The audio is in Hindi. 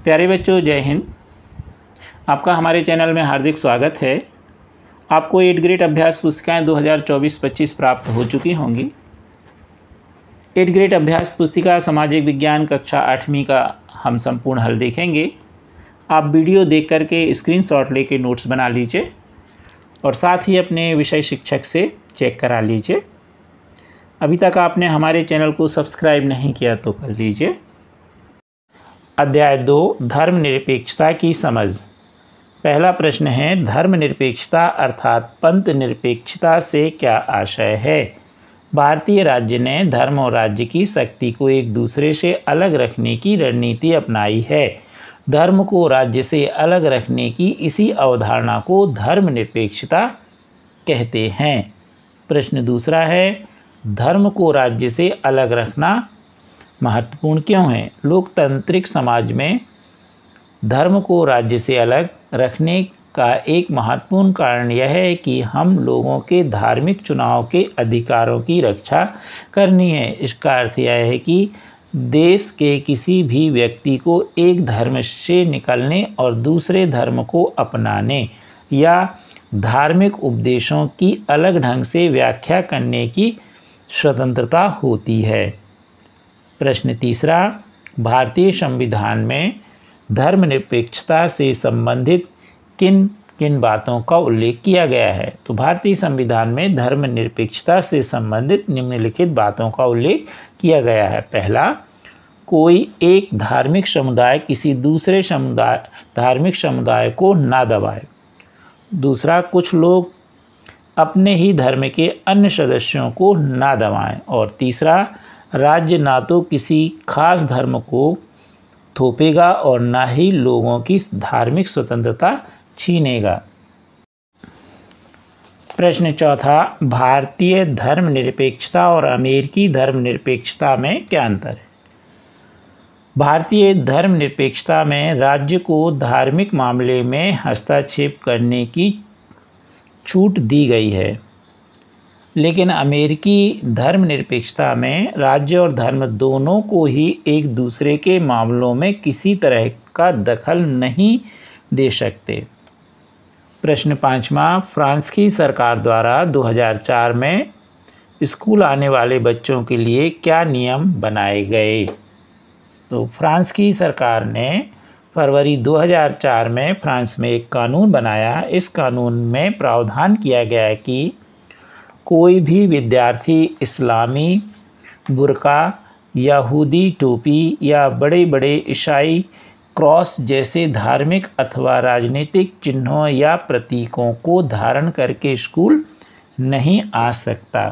प्यारे बच्चों, जय हिंद। आपका हमारे चैनल में हार्दिक स्वागत है। आपको 8 ग्रेड अभ्यास पुस्तिकाएँ 2024-25 प्राप्त हो चुकी होंगी। 8 ग्रेड अभ्यास पुस्तिका सामाजिक विज्ञान कक्षा 8वीं का हम संपूर्ण हल देखेंगे। आप वीडियो देख करके स्क्रीनशॉट लेके नोट्स बना लीजिए और साथ ही अपने विषय शिक्षक से चेक करा लीजिए। अभी तक आपने हमारे चैनल को सब्सक्राइब नहीं किया तो कर लीजिए। अध्याय 2 धर्मनिरपेक्षता की समझ। पहला प्रश्न है, धर्मनिरपेक्षता अर्थात पंथ निरपेक्षता से क्या आशय है। भारतीय राज्य ने धर्म और राज्य की शक्ति को एक दूसरे से अलग रखने की रणनीति अपनाई है। धर्म को राज्य से अलग रखने की इसी अवधारणा को धर्मनिरपेक्षता कहते हैं। प्रश्न दूसरा है, धर्म को राज्य से अलग रखना महत्वपूर्ण क्यों है। लोकतांत्रिक समाज में धर्म को राज्य से अलग रखने का एक महत्वपूर्ण कारण यह है कि हम लोगों के धार्मिक चुनाव के अधिकारों की रक्षा करनी है। इसका अर्थ यह है कि देश के किसी भी व्यक्ति को एक धर्म से निकलने और दूसरे धर्म को अपनाने या धार्मिक उपदेशों की अलग ढंग से व्याख्या करने की स्वतंत्रता होती है। प्रश्न तीसरा, भारतीय संविधान में धर्मनिरपेक्षता से संबंधित किन किन बातों का उल्लेख किया गया है। तो भारतीय संविधान में धर्मनिरपेक्षता से संबंधित निम्नलिखित बातों का उल्लेख किया गया है। पहला, कोई एक धार्मिक समुदाय किसी दूसरे धार्मिक समुदाय को ना दबाए। दूसरा, कुछ लोग अपने ही धर्म के अन्य सदस्यों को ना दबाएं। और तीसरा, राज्य ना तो किसी खास धर्म को थोपेगा और ना ही लोगों की धार्मिक स्वतंत्रता छीनेगा। प्रश्न चौथा, भारतीय धर्मनिरपेक्षता और अमेरिकी धर्मनिरपेक्षता में क्या अंतर है। भारतीय धर्मनिरपेक्षता में राज्य को धार्मिक मामले में हस्तक्षेप करने की छूट दी गई है, लेकिन अमेरिकी धर्मनिरपेक्षता में राज्य और धर्म दोनों को ही एक दूसरे के मामलों में किसी तरह का दखल नहीं दे सकते। प्रश्न पाँचवा, फ्रांस की सरकार द्वारा 2004 में स्कूल आने वाले बच्चों के लिए क्या नियम बनाए गए। तो फ्रांस की सरकार ने फरवरी 2004 में फ्रांस में एक कानून बनाया। इस कानून में प्रावधान किया गया है कि कोई भी विद्यार्थी इस्लामी बुर्का, यहूदी टोपी या बड़े बड़े ईसाई क्रॉस जैसे धार्मिक अथवा राजनीतिक चिन्हों या प्रतीकों को धारण करके स्कूल नहीं आ सकता।